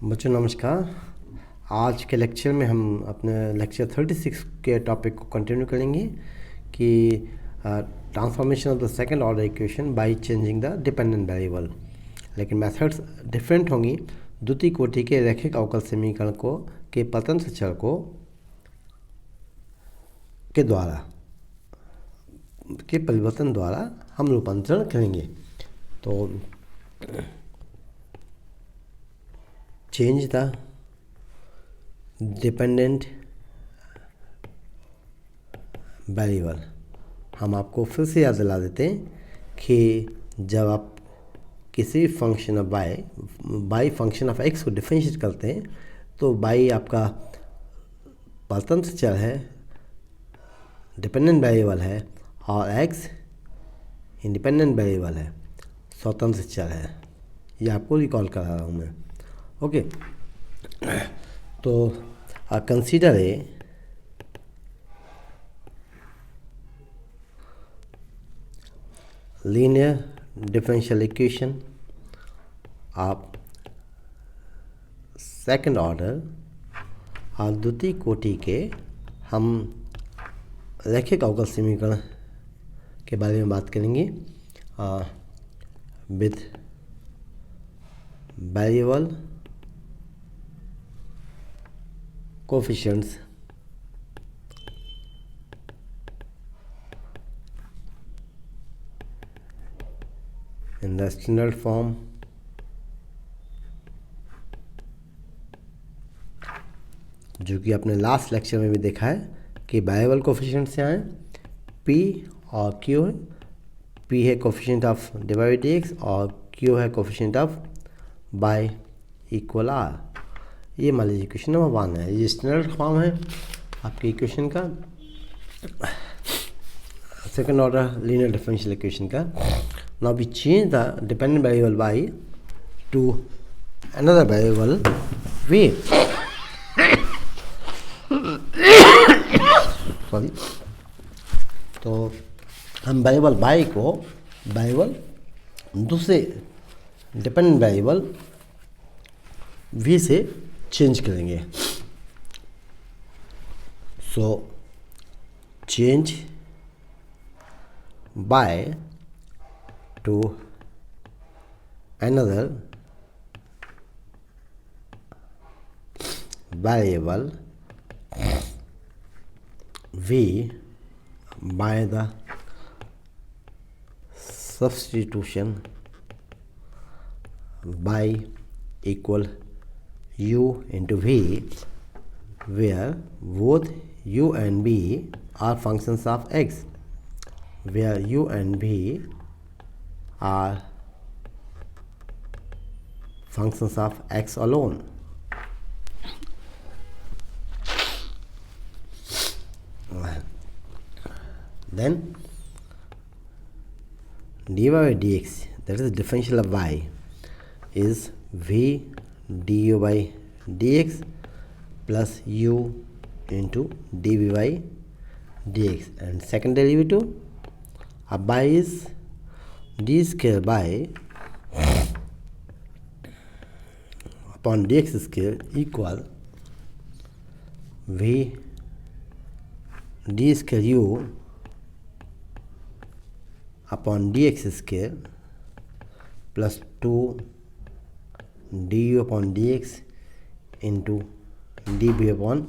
बच्चों नमस्कार। आज के लेक्चर में हम अपने लेक्चर 36 के टॉपिक को कंटिन्यू करेंगे कि transformation of the second order equation by changing the dependent variable. लेकिन मेथड्स डिफरेंट होंगी। द्वितीय कोटि के रैखिक अवकल समीकरण को के स्वतंत्र चर को के द्वारा के परिवर्तन द्वारा हम रूपांतरण करेंगे। तो चेंज द डिपेंडेंट वेरिएबल। हम आपको फिर से याद दिला देते हैं कि जब आप किसी function of by function of x को डिफरेंशिएट करते हैं तो बाई आपका स्वतंत्र चर है, डिपेंडेंट वेरिएबल है, और एक्स इंडिपेंडेंट वेरिएबल है, स्वतंत्र चर है। ये आपको रिकॉल करा रहा हूँ मैं। ओके, तो consider a linear differential equation of second order और द्वितीय कोटि के हम रैखिक अवकल समीकरण के बारे में बात करेंगे with variable coefficients in the standard form जो कि आपने लास्ट लेक्चर में भी देखा है कि वेरिएबल कोफिशिएंट से आए P और Q है। P है कोफिशिएंट ऑफ डिवाइड dx और Q है coefficient of by equal R। ये मान लीजिए इक्वेशन नंबर 1 है। ये स्टैंडर्ड फॉर्म है आपके इक्वेशन का, second order linear differential equation का। Now we change the dependent variable y to another variable v। Sorry, तो हम वेरिएबल y को वेरिएबल दूसरे डिपेंडेंट वेरिएबल v से चेंज करेंगे। So change by to another variable v by the substitution by equal u into v, where both u and v are functions of x, where u and v are functions of x alone. Then dy by dx, that is the differential of y, is v du by dx plus u into dv by dx, and second derivative of y is d square by upon dx square equal v d square u upon dx square plus 2 du upon dx into dv upon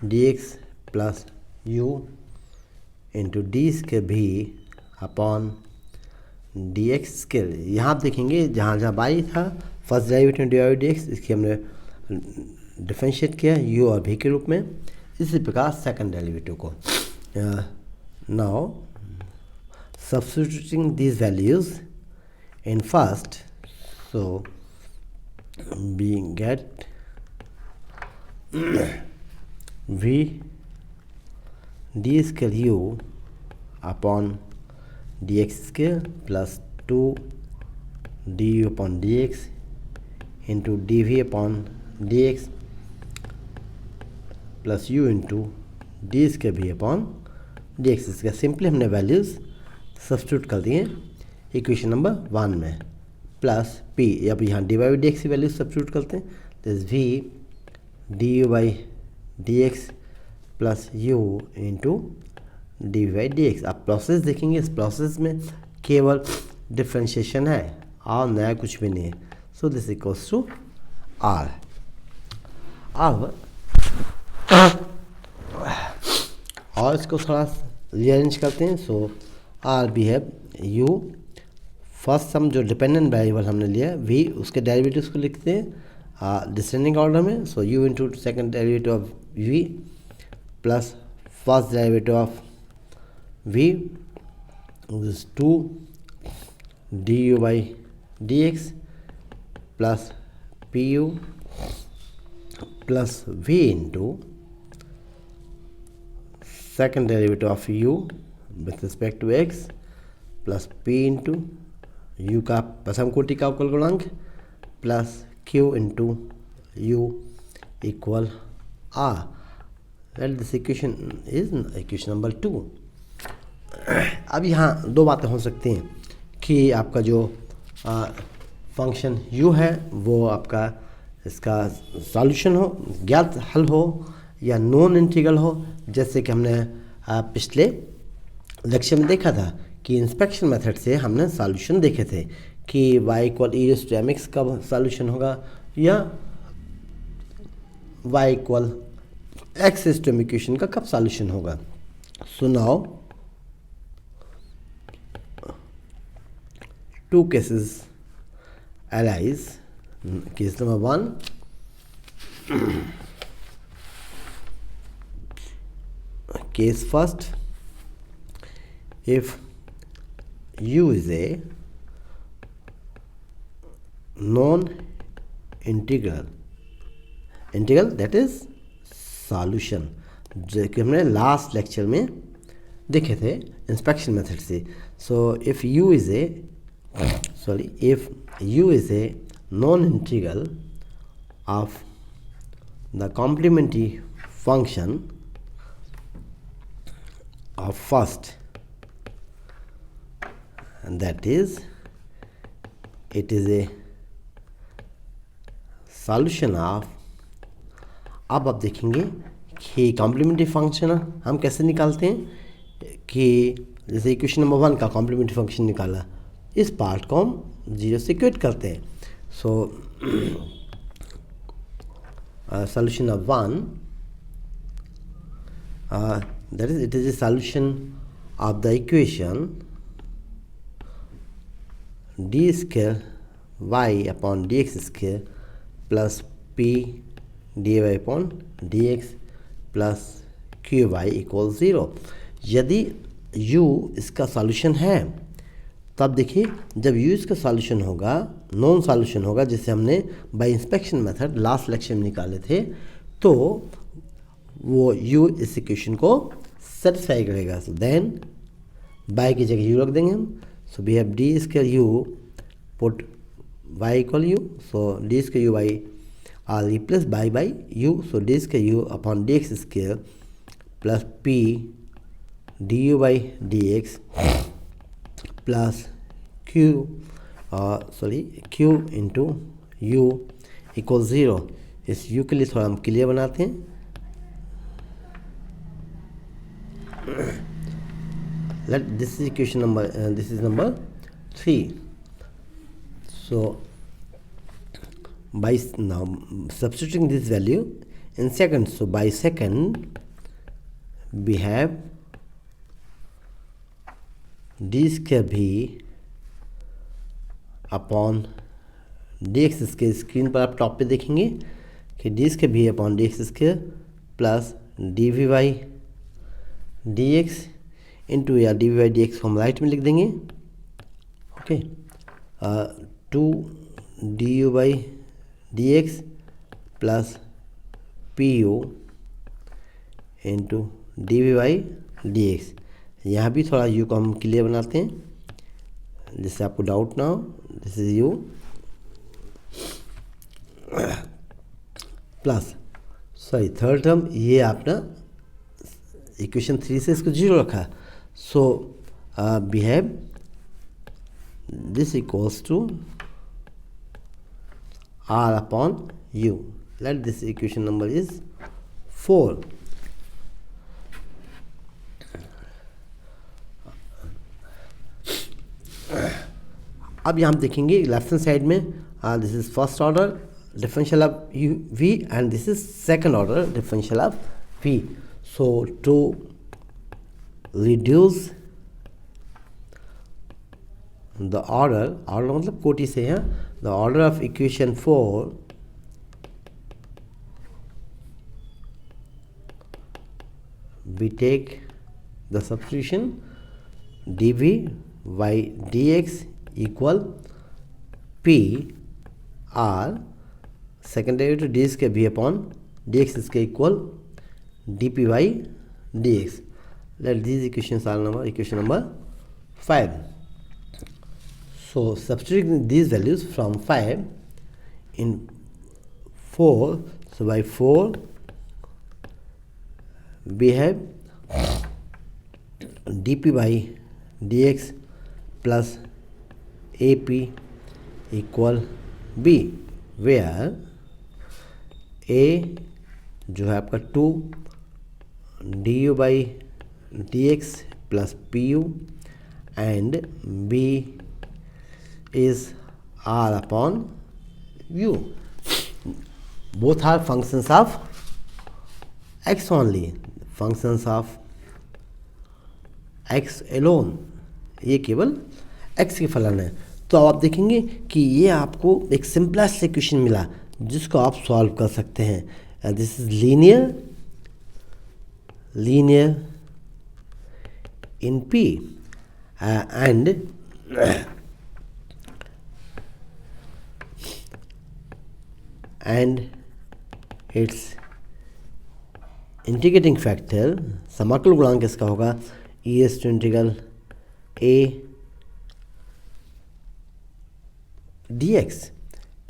dx plus u into d square v upon dx scale. यहाँ आप देखेंगे जहाँ जहाँ by था first derivative divide dx, इसकी हमने differentiate किया u और v के रूप में। इसी प्रकार सेकंड डेरिवेटिव को now substituting these values in first, so we get v d square u upon dx square plus 2 du upon dx into dv upon dx plus u into d square v upon dx। इसका simply हमने values substitute कर दिए equation number 1 में। Plus P, अब यहाँ D Y D x की value substitute करते हैं this v du by dx plus u into D by d x. आप प्रोसेस देखेंगे, इस प्रोसेस में केवल डिफ्रेंशिएशन है और नया कुछ भी नहीं है। So this equals to R. अब और इसको थोड़ा रीअरेंज करते हैं। So R B have you, first sum जो डिपेंडेंट वेरिएबल हमने लिया वी, उसके डेरिवेटिव्स को लिखते हैं डिसेंडिंग ऑर्डर में। So you into second derivative of v plus first derivative of v, this 2 du by dx plus pu plus v into second derivative of u with respect to x plus p into u का प्रथम कोटि का अवकल गुणांक plus q into u equal r। And this equation is equation number 2। अब यहाँ दो बातें हो सकती हैं कि आपका जो फंक्शन u है वो आपका इसका सॉल्यूशन हो, ज्ञात हल हो, या नॉन इंटीग्रल हो। जैसे कि हमने पिछले लेक्चर में देखा था कि इंस्पेक्शन मेथड से हमने सॉल्यूशन देखे थे कि y equal e raise to m x का सॉल्यूशन होगा या y equal x raise to m equation का कब सॉल्यूशन होगा। So now two cases arise. Case number 1, case first, if u is a non-integral that is solution, जो कि हमने last lecture में देखे थे इंस्पेक्शन मेथड से। So if u is a non-integral of the complementary function of first, and that is it is a solution of। अब आप देखेंगे कि कॉम्प्लीमेंट्री फंक्शन हम कैसे निकालते हैं कि जैसे इक्वेशन नंबर 1 का कॉम्प्लीमेंट्री फंक्शन निकाला, इस पार्ट को हम 0 से इक्वेट करते हैं। सो solution of 1 that is it is a solution of the equation d square y upon dx square plus p dy upon dx plus qy equals 0। यदि u इसका सॉल्यूशन है तब देखिए जब u इसका सॉल्यूशन होगा, नॉन सॉल्यूशन होगा, जैसे हमने bye inspection method last lecture में निकाले थे, तो वो u इस इक्वेशन को सेटिस्फाई करेगा। सो देन बाय की जगह u रख देंगे हम। So we have d square u put y equal u, so d square u by r replace by u, so d square u upon D x square plus p d u by d x plus q into u equal 0। इस u के लिए थोड़ा हम clear बनाते हैं। This is equation number, this is number 3। So by now substituting this value in seconds, so by second we have d square v upon D x square. Screen पर आप top पे देखेंगे कि d square v upon D x square plus d v by d x into, या d v by d x को हम right में लिख देंगे। Okay, 2 d u by d x plus p u into d v by d x. यहाँ भी थोड़ा u को हम क्लियर बनाते हैं जिससे आपको डाउट ना हो। This is u plus third term, ये आपने इक्वेशन 3 से इसको 0 रखा। So we have this equals to r upon u. Let this equation number is 4. अब यहाँ देखेंगे लेफ्ट हैंड साइड में this is first order differential of v and this is second order differential of v. So to reduce the order मतलब कोटि से है, the order of equation 4 we take the substitution dv by dx equal p r second derivative d इसके v upon dx इसके equal dp by dx. Let these equations are equation number 5. So substituting these values from 5 in 4, so by 4 we have dp by dx plus ap equal b, where a जो है आपका 2 du by dx plus pu and b is r upon u. Both are functions of x only, functions of x alone. ये केवल x के फलन है. तो आप देखेंगे कि ये आपको एक सिंपलेस्ट इक्वेशन मिला जिसको आप सॉल्व कर सकते हैं. This is linear in P and its integrating factor समाकल गुणांक इसका होगा ES to integral A dx.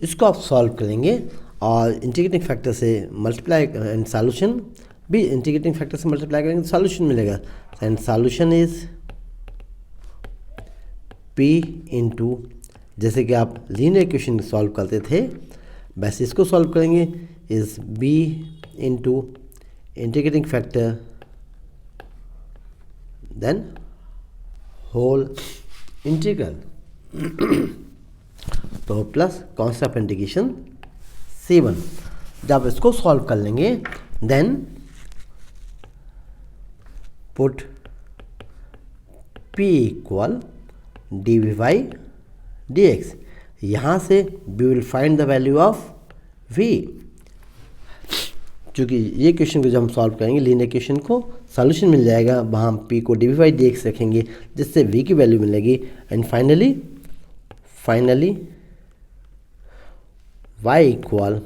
इसको आप सॉल्व करेंगे और इंटीग्रेटिंग फैक्टर से मल्टीप्लाई एंड सॉल्यूशन भी इंटीग्रेटिंग फैक्टर से मल्टीप्लाई करेंगे तो सॉल्यूशन मिलेगा. And solution is P into, जैसे कि आप लीनियर इक्वेशन सॉल्व करते थे वैसे इसको सॉल्व करेंगे, is B into integrating factor then whole integral तो प्लस कॉन्सेप्ट इंटीग्रेशन 7. जब इसको सॉल्व कर लेंगे then put P equal dv by dx. यहाँ से we will find the value of v. चूँकि ये क्वेश्चन को जब हम सॉल्व करेंगे लीनियर क्वेश्चन को सॉल्यूशन मिल जाएगा, वहाँ हम p को dv by dx रखेंगे जिससे v की वैल्यू मिलेगी. And finally y equal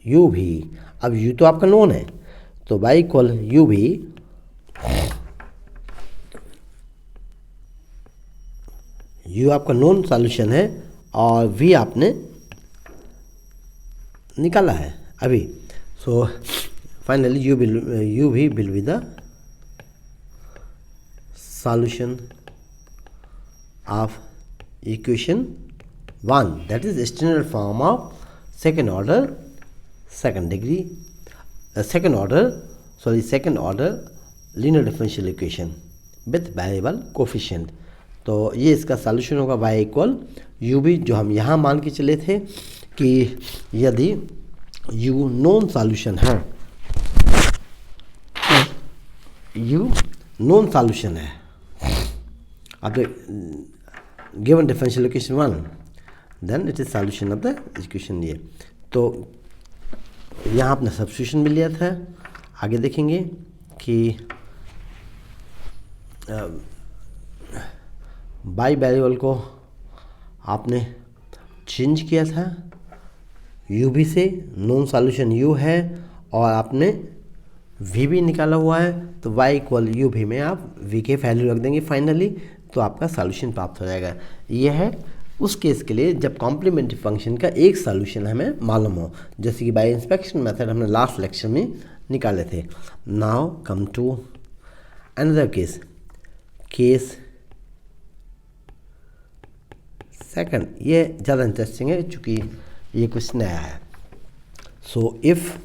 u भी. अब u तो आपका नोन है तो y इक्वल u भी u आपका नोन सॉल्यूशन है और v आपने निकाला है अभी. सो फाइनली u भी will be the solution of equation 1, that is standard form of second order linear differential equation with variable coefficient. तो ये इसका सॉल्यूशन होगा y इक्वल u भी, जो हम यहाँ मान के चले थे कि यदि u नॉन सॉल्यूशन है, u नॉन सॉल्यूशन है अब given differential equation 1 then it is solution of the equation. ये तो यहाँ आपने सब्स्टिट्यूशन मिल लिया था. आगे देखेंगे कि बाई वेरिएबल को आपने चेंज किया था u भी से, नॉन सॉल्यूशन u है और आपने v भी निकाला हुआ है तो y इक्वल u भी में आप v के वैल्यू रख देंगे फाइनली तो आपका सॉल्यूशन प्राप्त हो जाएगा. यह है उस केस के लिए जब कॉम्प्लीमेंट्री फंक्शन का एक सॉल्यूशन हमें मालूम हो, जैसे कि बाय इंस्पेक्शन मेथड हमने लास्ट लेक्चर में निकाले थे. Now come to another case second. ये ज़्यादा इंटरेस्टिंग है चूँकि ये कुछ नया है. So if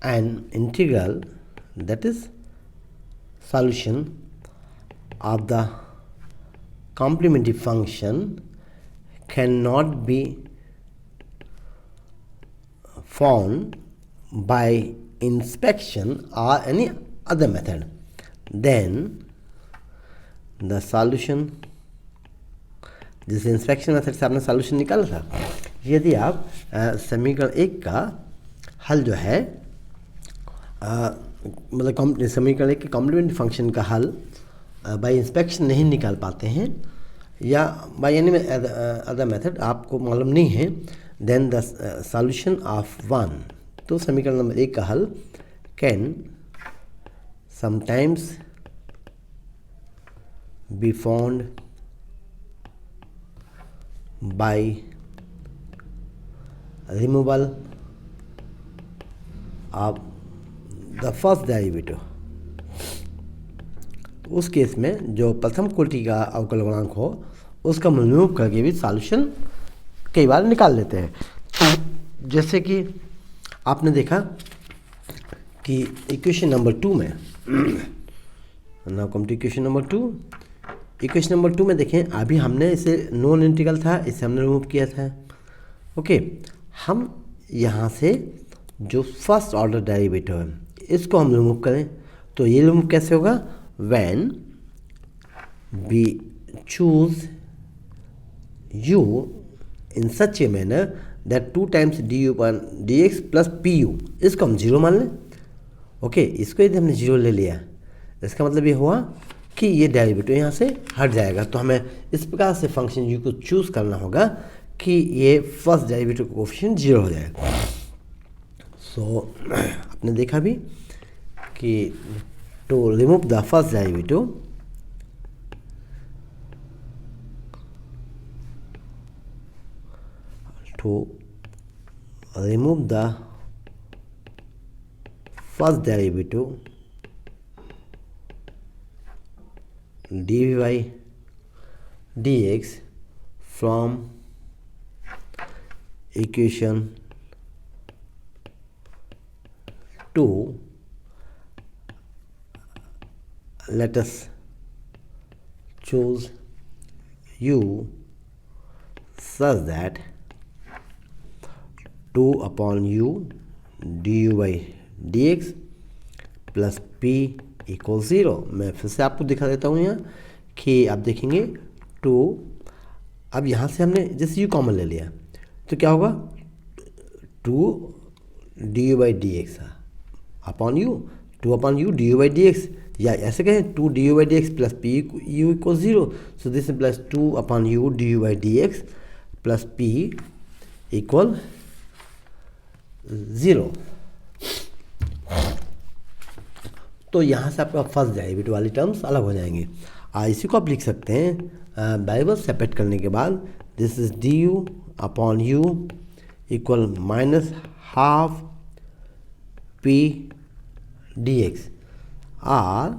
an integral, that is solution of the complementary function, cannot be found by inspection or any other method, then the solution, जिस इंस्पेक्शन मेथड से आपने सॉल्यूशन निकाला था, यदि आप समीकरण 1 का हल जो है मतलब समीकरण 1 के कॉम्प्लीमेंट्री फंक्शन का हल बाय इंस्पेक्शन नहीं निकाल पाते हैं या बाय एनी अदर मेथड आपको मालूम नहीं है, देन द सॉल्यूशन ऑफ 1, तो समीकरण नंबर 1 का हल can sometimes be found by removal of the first derivative। उस केस में जो प्रथम कोटि का अवकल गुणांक हो उसका रिमूव करके भी सॉल्यूशन कई बार निकाल लेते हैं। जैसे कि आपने देखा कि इक्वेशन नंबर 2 में, now come to equation number 2। Equation number 2 में देखें, अभी हमने इसे नॉन इंटीग्रल था, इसे हमने रिमूव किया था। ओके, हम यहाँ से जो फर्स्ट ऑर्डर डेरिवेटिव है इसको हम रिमूव करें, तो ये रिमूव कैसे होगा? When we choose u in such a manner that 2 times dx plus pu, इसको हम जीरो मान लें। ओके, इसको यदि हमने जीरो ले लिया, इसका मतलब ये हुआ कि ये डेरिवेटिव यहाँ से हट जाएगा। तो हमें इस प्रकार से फंक्शन u को चूज करना होगा कि ये फर्स्ट डेरिवेटिव का कोफिशिएंट जीरो हो जाएगा। सो आपने देखा भी कि to remove the first derivative, to remove the first derivative dv by dx from equation 2, let us choose u such that 2 upon u du by dx plus p equal 0। मैं फिर से आपको दिखा देता हूँ यहाँ कि आप देखेंगे 2, अब यहाँ से हमने जैसे u कॉमन ले लिया तो क्या होगा? 2 du by dx upon u, 2 upon u du by dx, या ऐसे कहें 2 du by dx plus p u equal 0। So this plus 2 upon u du by dx plus p equal 0। तो यहाँ से आपका फर्स्ट डेरिवेटिव वाली टर्म्स अलग हो जाएंगे। इसी को आप लिख सकते हैं वेरिएबल सेपरेट करने के बाद, this is du upon u equal minus half p dx, और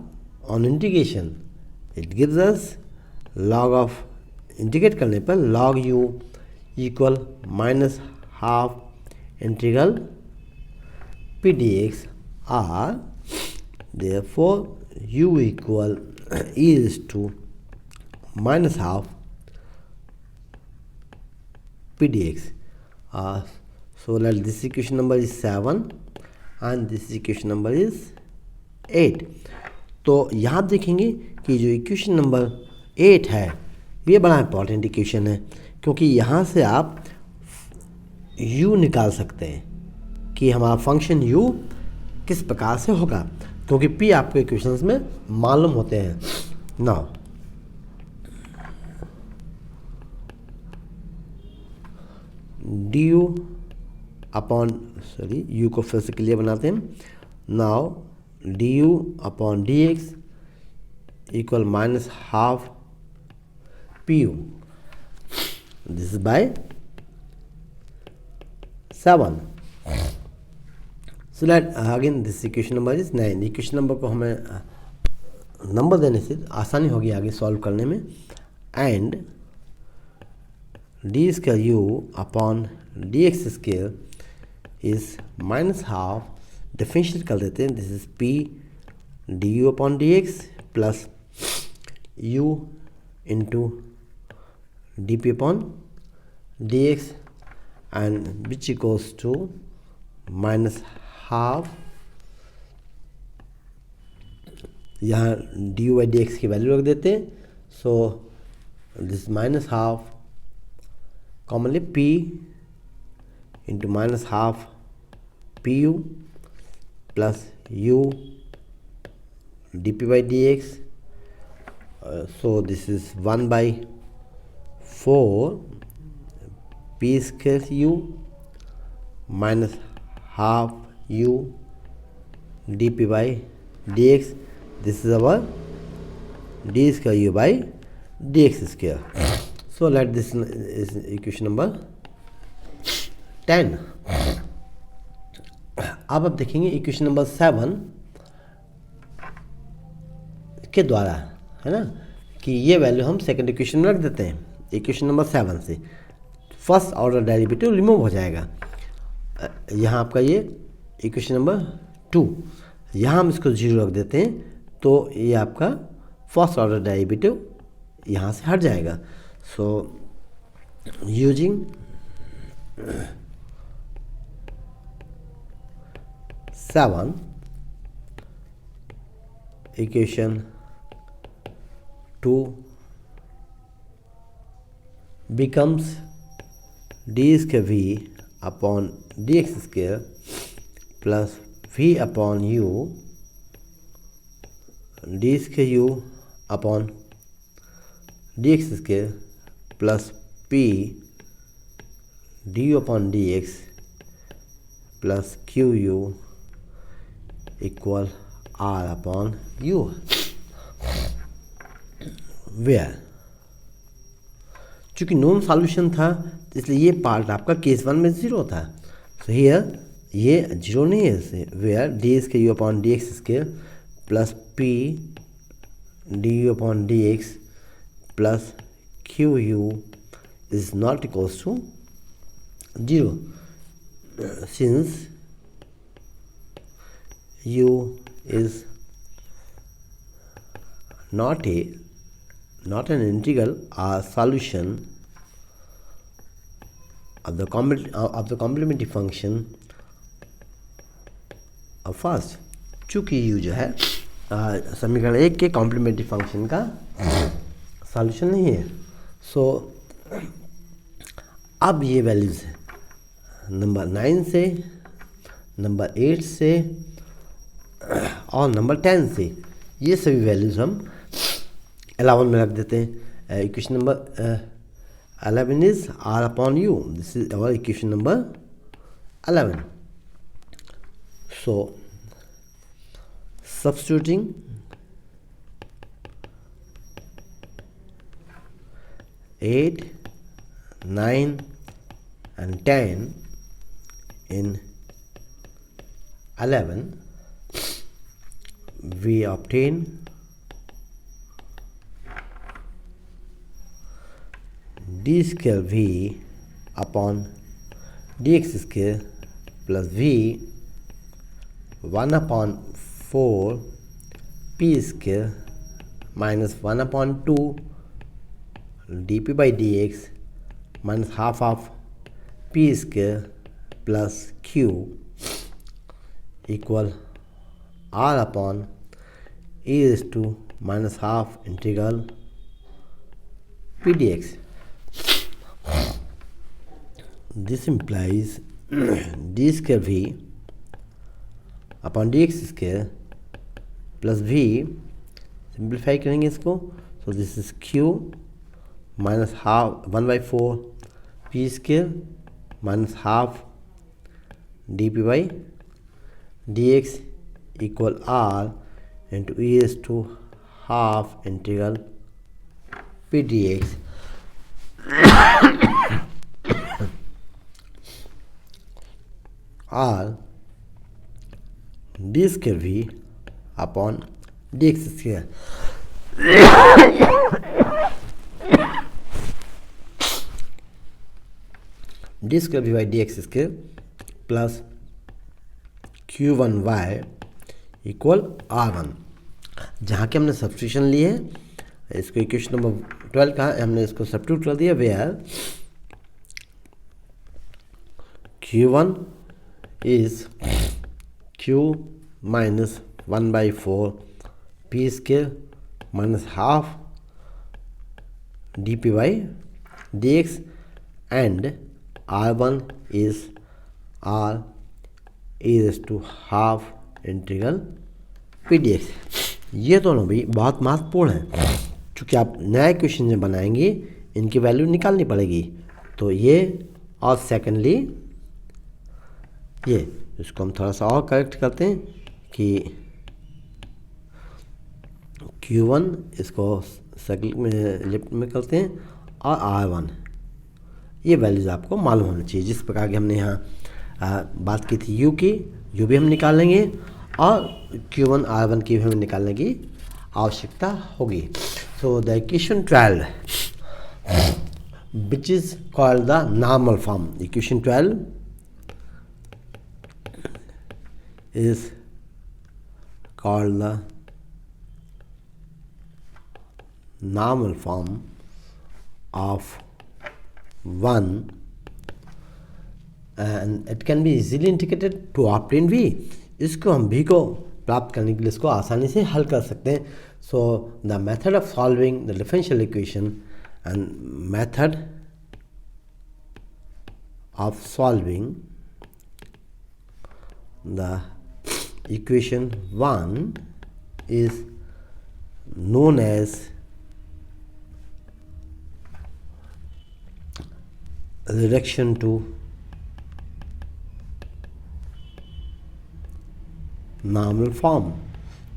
on integration it gives us log of, integrate करने पर log u equal minus half integral p dx, or therefore u equal is to minus half p dx. So let this equation number is 7 and this equation number is 8। तो यहाँ आप देखेंगे कि जो equation number 8 है ये बड़ा important equation है, क्योंकि यहाँ से आप u निकाल सकते हैं कि हमारा फंक्शन u किस प्रकार से होगा, क्योंकि p आपको इक्वेशंस में मालूम होते हैं। Now du upon, sorry u को फिर से क्लियर बनाते हैं। Now du upon dx equal minus half pu, this is by 7। So let again this equation number is 9। Equation number को हमें नंबर देने से आसानी होगी आगे सॉल्व करने में। And d square u upon D x square is minus half, differentiate कर देते हैं, this is p d u upon D x plus u into d p upon D x and which equals to minus half, यहाँ d u by d x की value रख देते हैं, so this minus half commonly p into minus half p u plus u d p by d x, so this is 1/4 p square you minus half you d p by d x, this is our d square u by dx square. So let this is equation number 10. अब आप देखेंगे equation number 7 के द्वारा, है ना, कि ये value हम सेकंड इक्वेशन में रख देते हैं। इक्वेशन नंबर 7 से फर्स्ट ऑर्डर डेरिवेटिव रिमूव हो जाएगा। यहाँ आपका ये इक्वेशन नंबर 2, यहाँ हम इसको 0 रख देते हैं, तो ये आपका फर्स्ट ऑर्डर डेरिवेटिव यहाँ से हट जाएगा। So using seven equation 2 becomes d square v upon D x square plus v upon u d square u upon D x square plus p d u upon D x plus q u equal r upon u, where चूँकि known solution था इसलिए ये part आपका case 1 में 0 था, तो here ये 0 नहीं है, where d square u upon D x square plus p d u upon D x plus q u is not equals to 0, सिंस u is not an integral or solution of the complementary function of first, चूँकि u जो है समीकरण 1 के complementary function का solution नहीं है। सो अब ये वैल्यूज़ नंबर 9 से, नंबर 8 से और नंबर 10 से, ये सभी वैल्यूज़ हम 11 में रख देते हैं। Equation number 11 is r upon u, this is our equation number 11. So substituting eight, 9 and 10 in 11, we obtain d square v upon dx square plus v 1 upon 4 p square minus 1 upon 2 dp by dx minus half of p square plus q equal r upon e raised to minus half integral p dx. This implies d square v upon dx square plus v, simplify करेंगे इसको, so this is q minus half 1/4 p square minus half dp by dx equal r into e raised to half integral p dx. r d square v upon dx square d square v by d x square plus q one y equal R1, जहाँ के हमने substitution लिए है, इसको equation number 12 का हमने इसको substitute कर दिया, where Q1 is Q minus 1/4 p square minus half d p by d x and R1 is R is to half integral p d x. ये दोनों भी बहुत महत्वपूर्ण हैं, चूँकि आप नया क्वेश्चन जब बनाएंगे इनकी वैल्यू निकालनी पड़ेगी। तो ये और सेकेंडली ये, इसको हम थोड़ा सा और करेक्ट करते हैं कि Q1 इसको सर्किल में लेफ्ट में करते हैं और R1 ये वैल्यूज़ आपको मालूम होनी चाहिए। जिस प्रकार की हमने यहाँ बात की थी U की, U भी हम निकाल लेंगे और Q1 R1 की भी हमें निकालने की आवश्यकता होगी। So the equation 12 which is called the normal form, equation 12 is called the normal form of 1 and it can be easily integrated to obtain V। इसको हम V को प्राप्त करने के लिए इसको आसानी से हल कर सकते हैं। So the method of solving the differential equation and method of solving the equation 1 is known as reduction to normal form.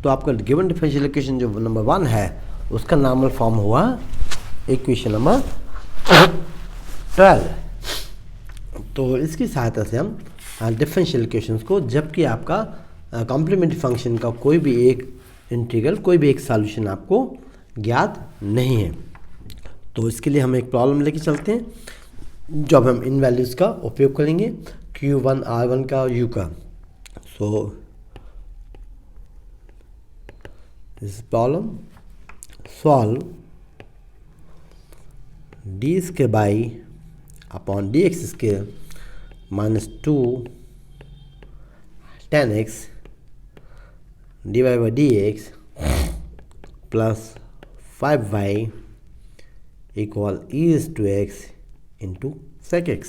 तो आपका गिवन डिफरेंशियल इक्वेशन जो नंबर 1 है उसका नॉर्मल फॉर्म हुआ इक्वेशन नंबर 12। तो इसकी सहायता से हम डिफरेंशियल इक्वेशंस को, जबकि आपका कॉम्प्लीमेंट्री फंक्शन का कोई भी एक इंटीग्रल, कोई भी एक सॉल्यूशन आपको ज्ञात नहीं है, तो इसके लिए हम एक प्रॉब्लम लेके चलते हैं जब हम इन वैल्यूज़ का उपयोग करेंगे Q1 R1 का U का। So this problem solve D square by upon D x square minus 2 10x divide by d x plus 5y equal e⁻x into sec x।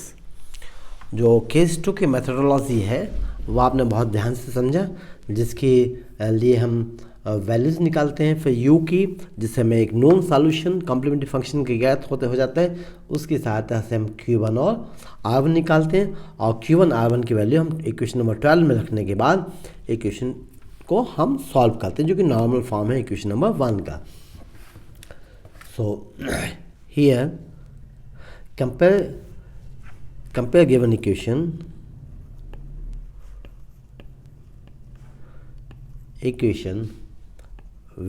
जो केस 2 की मेथडोलॉजी है वो आपने बहुत ध्यान से समझा, जिसके लिए हम वैल्यूज़ निकालते हैं फिर u की, जिससे हमें एक नोन सॉल्यूशन कॉम्प्लीमेंट्री फंक्शन के ज्ञात होते हो जाता है। उसकी सहायता से हम Q1 और R1 निकालते हैं और Q1 R1 की वैल्यू हम इक्वेशन नंबर 12 में रखने के बाद इक्वेशन को हम सॉल्व करते हैं, जो कि नॉर्मल फॉर्म है इक्वेशन नंबर 1 का। So here compare given equation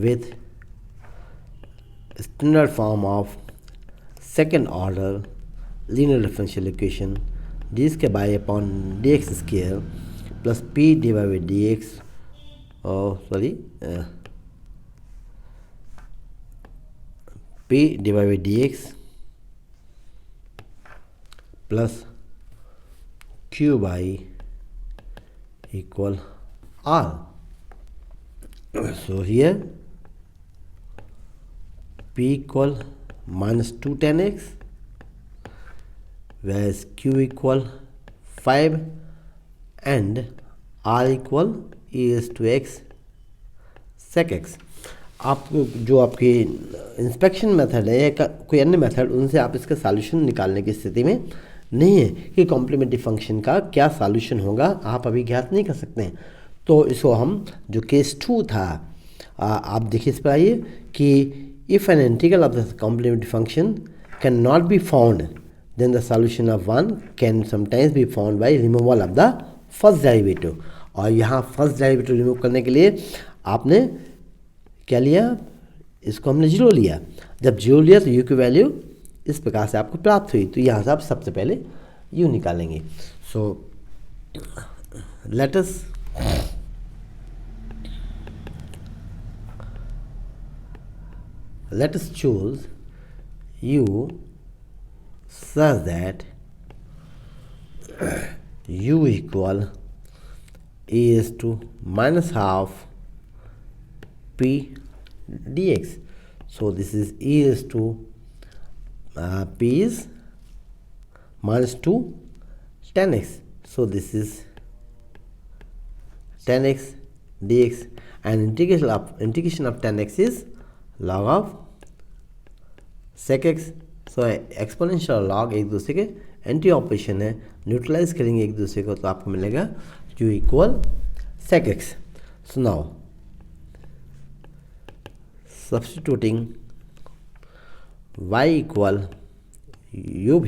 with standard form of second order linear differential equation d square by upon dx square plus p divided by dx p divided by dx plus q by equal r। So here p equal minus 2 10x whereas q equal 5 and r equal e⁻x sec x। आपको जो आपकी inspection method है या कोई अन्य method, उनसे आप इसका सॉल्यूशन निकालने की स्थिति में नहीं है कि कॉम्प्लीमेंट्री फंक्शन का क्या सॉल्यूशन होगा, आप अभी ज्ञात नहीं कर सकते हैं। तो इसको हम जो केस 2 था, आप देखिए इस पर आइए कि if an integral of the complementary function can not be found then the solution of 1 can sometimes be found by removal of the first derivative. और यहाँ फर्स्ट डेरिवेटिव रिमूव करने के लिए आपने क्या लिया, इसको हमने 0 लिया। जब 0 लिया तो u की वैल्यू इस प्रकार से आपको प्राप्त हुई। तो यहाँ से आप सबसे पहले यू निकालेंगे। So let us choose u such that u equal e is to minus half p dx. So this is e is to p is minus 2 10x. So this is 10x dx, and integration of 10x is log of sec x. So exponential log एक दूसरे के anti operation है, neutralise करेंगे एक दूसरे को, तो आपको मिलेगा q equal sec x. So now substituting y equal u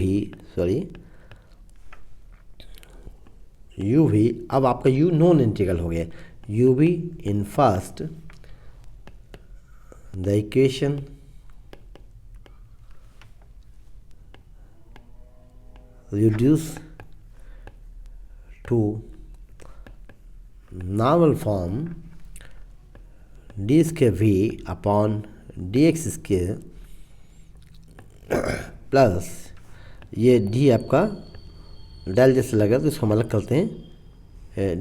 भी अब आपका u नॉन इंटीग्रल हो गया, u भी in first the equation reduce to normal form d square v upon dx square plus ये d आपका डेल जैसे लगा तो इसको हम अलग करते हैं,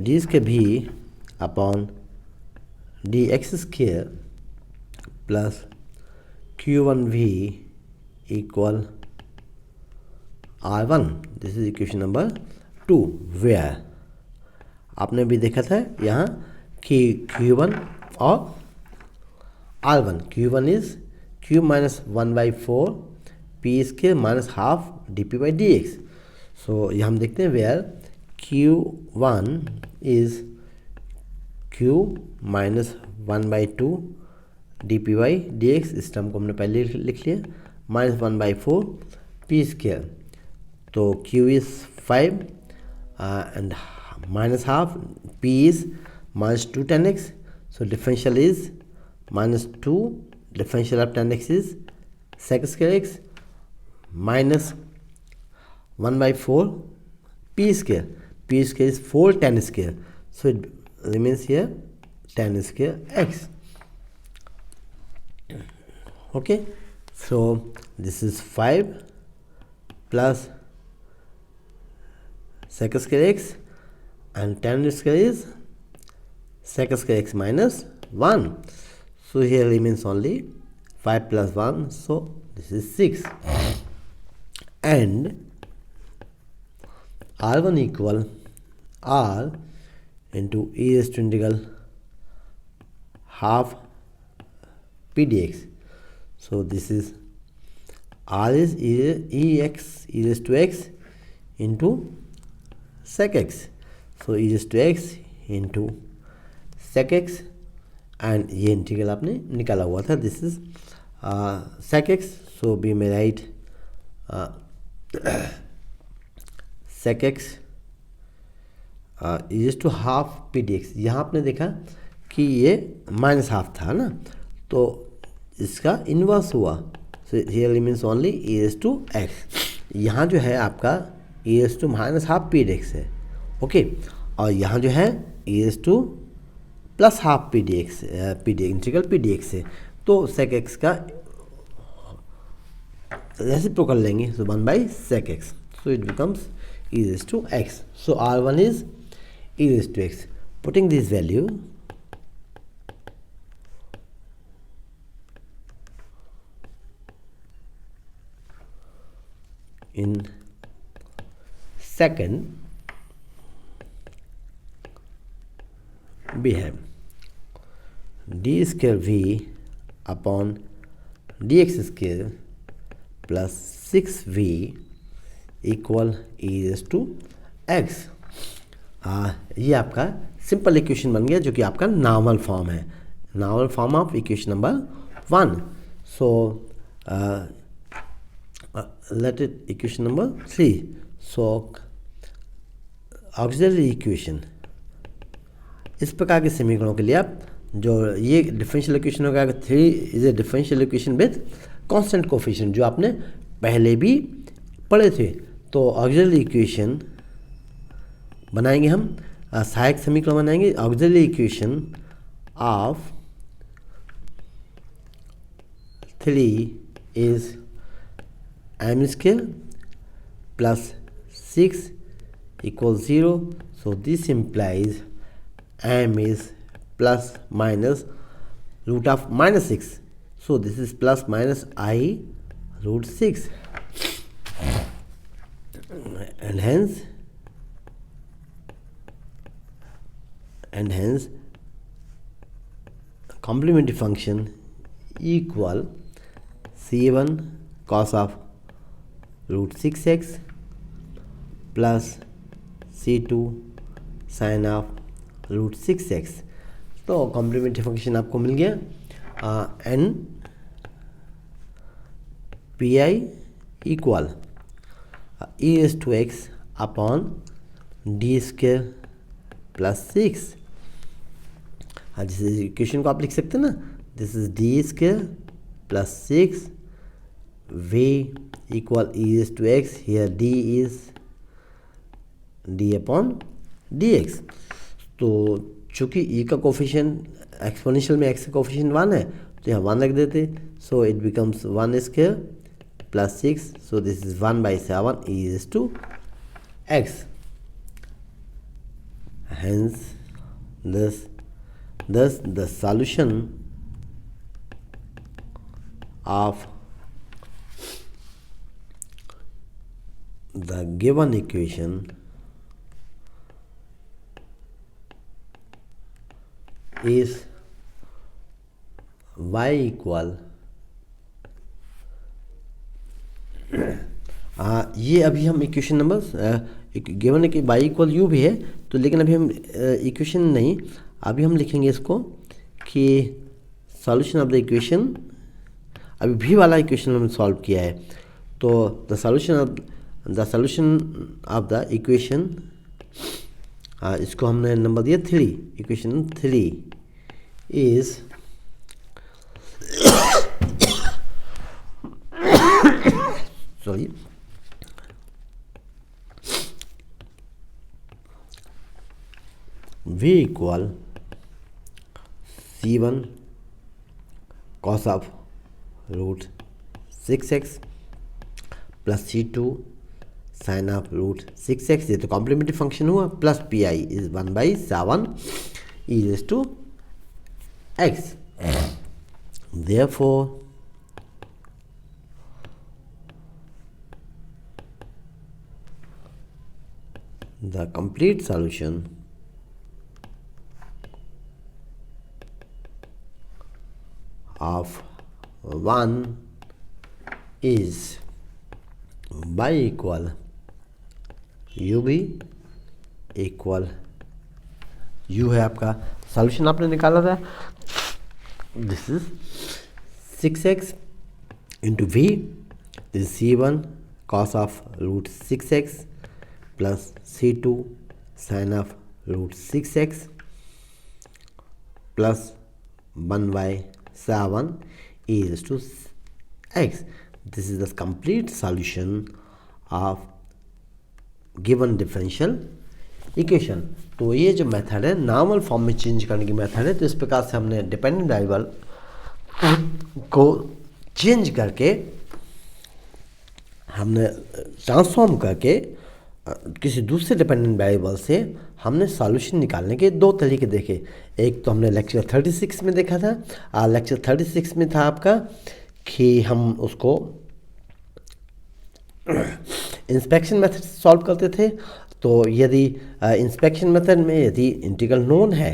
d square v upon D x square plus q1v equal R1. This is equation number 2 where आपने भी देखा था यहाँ कि Q1 और R1, Q1 is Q minus 1/4 P square minus half dp/dx. सो यहाँ हम देखते हैं where Q1 is Q minus 1/2 dp/dx. इस टर्म को हमने पहले लिख लिया, माइनस 1/4 P स्क्वायर. तो q is 5 and minus half, p is minus 2 10x. So differential is minus 2, differential of 10x is sec square x minus 1/4 p square. P square is 4 10 square. So it remains here 10 square x. Okay. So this is 5 plus sec square x and 10 square is sec square x minus 1. So here remains only 5 plus 1, so this is 6. And R1 equal R into e raised to integral half p dx. So this is R is e raised to x into sec x. So e raised to x into sec x, and ये इंटीग्रल आपने निकाला हुआ था, this is sec x. So बी में write sec x e raised to half p dx. यहाँ आपने देखा कि ये माइनस हाफ था ना, तो इसका इन्वर्स हुआ. So here remains only e raised to x. यहाँ जो है आपका e raised to minus half P d x है, ओके. और यहाँ जो है e raised to plus half P d x, integral p d x है. तो सेक एक्स का रेसिप्रोकल लेंगे, सो 1/sec x. So it becomes e raised to x. So R1 is e raised to x. Putting this value in second, we have d square v upon dx square plus 6v equal e raised to x. ये आपका simple equation बन गया, जो कि आपका normal form है, normal form of equation number 1. So let it equation number 3. So auxiliary equation, इस प्रकार के समीकरणों के लिए आप जो ये डिफरेंशियल इक्वेशन होगा, 3 is a differential equation with constant coefficient, जो आपने पहले भी पढ़े थे. तो ऑक्सिलरी इक्वेशन बनाएंगे हम, सहायक समीकरण बनाएंगे। Auxiliary equation of 3 is m square plus 6 equals 0. So this implies m is plus minus root of minus 6. So this is plus minus I root 6, and hence complementary function equal c1 cos of root 6x plus c2 sine of root 6x। तो complementary function आपको मिल गया। N P I equal e s to x upon d square plus 6। हाँ, जिस equation को आप लिख सकते हैं ना, this is D square plus 6 v equal e s to x, here D is D upon D x. तो चूँकि ई का कोफिशिएंट एक्सपोनेंशियल में एक्स का कोफिशिएंट 1 है, तो यहाँ 1 रख देते, so it becomes 1 square plus 6, so this is 1/7 e is to x. Hence thus the solution of the given equation is y equal, ये अभी हम इक्वेशन नंबर गिवन है कि y इक्वल यू भी है, तो लेकिन अभी हम इक्वेशन नहीं, अभी हम लिखेंगे इसको कि सॉल्यूशन ऑफ द इक्वेशन, अभी भी वाला इक्वेशन हमने सॉल्व किया है, तो the solution of the equation, इसको हमने नंबर दिया 3, equation 3 is sorry v equal c1 cos of root 6x plus c2 sine of root 6x, ये तो कॉम्प्लीमेंट्री फंक्शन हुआ, plus P I is 1/7 e is to x. Therefore the complete solution of 1 is y equal u v equal u है आपका solution आपने निकाला था, this is 6x into v, this c1 cos of root 6x plus c2 sine of root 6x plus 1/7 is to x. This is the complete solution of given differential equation. तो ये जो method है normal form में change करने की method है। तो इस प्रकार से हमने डिपेंडेंट वेरिएबल को चेंज करके, हमने ट्रांसफॉर्म करके किसी दूसरे डिपेंडेंट वेरिएबल से हमने सॉल्यूशन निकालने के दो तरीके देखे। एक तो हमने लेक्चर 36 में देखा था, लेक्चर 36 में था आपका कि हम उसको इंस्पेक्शन मेथड से सॉल्व करते थे। तो यदि इंस्पेक्शन मेथड में यदि इंटीग्रल नोन है,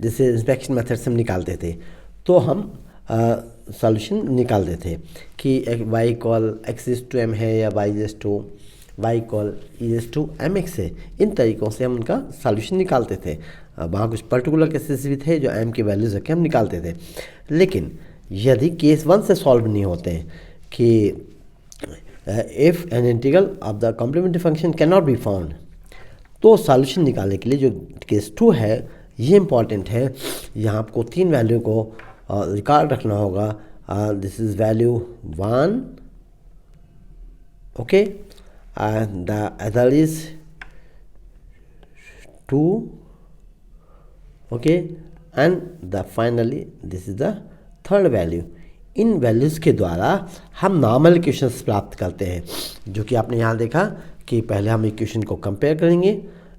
जिसे इंस्पेक्शन मेथड से हम निकालते थे, तो हम सॉल्यूशन निकालते थे कि y equal x is to m है या y is to y equal e is to m x है। इन तरीक़ों से हम उनका सॉल्यूशन निकालते थे। वहाँ कुछ पर्टिकुलर केसेस भी थे जो m की वैल्यूज रख के हम निकालते थे। लेकिन यदि केस 1 से सॉल्व नहीं होते हैं कि if an integral of the complementary function can not be found, तो सॉल्यूशन निकालने के लिए जो केस 2 है ये इम्पॉर्टेंट है। यहाँ आपको 3 वैल्यू को रिकॉर्ड रखना होगा। This is value 1, okay, and the other is 2, okay, and the finally this is the third value. In values के द्वारा हम नॉर्मल इक्वेशंस प्राप्त करते हैं, जो कि आपने यहाँ देखा कि पहले हम इक्वेशन को कंपेयर करेंगे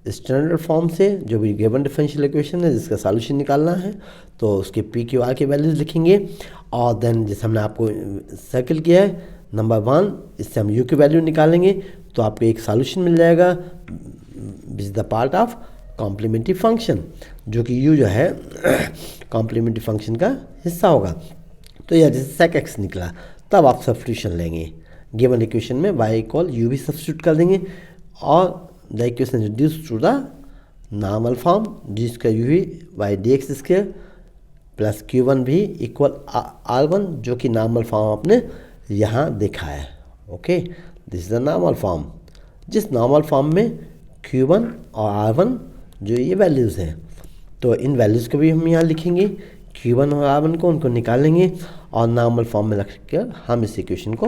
स्टैंडर्ड फॉर्म से, जो भी गिवन डिफरेंशियल इक्वेशन है जिसका सॉल्यूशन निकालना है, तो उसके पी क्यू आर के वैल्यूज़ लिखेंगे, और देन जैसे हमने आपको सर्कल किया है नंबर 1, इससे हम यू की वैल्यू निकालेंगे तो आपको एक सॉल्यूशन मिल जाएगा which is the part of complementary function, जो कि यू जो है कॉम्प्लीमेंट्री फंक्शन का हिस्सा होगा। तो यह जैसे sec x निकला, तब आप सब्स्टिट्यूशन लेंगे गिवन इक्वेशन में y इक्वल यू भी सब्स्टिट्यूट कर देंगे, और the equation reduce to the normal form जिसका u v y D x square plus Q1 v equal R1, जो कि नॉर्मल फॉर्म आपने यहाँ देखा है। Okay, this is the normal form, जिस नॉर्मल फॉर्म में Q1 और R1 जो ये वैल्यूज़ हैं, तो इन वैल्यूज़ को भी हम यहाँ लिखेंगे, Q1 और R1 को उनको निकालेंगे और नॉर्मल फॉर्म में रख कर हम इस इक्वेशन को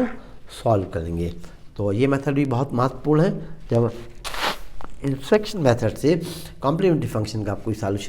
सॉल्व करेंगे। तो ये मेथड भी बहुत महत्वपूर्ण है जब इंस्पेक्शन मेथड से कॉम्प्लीमेंट्री फंक्शन का कोई सॉल्यूशन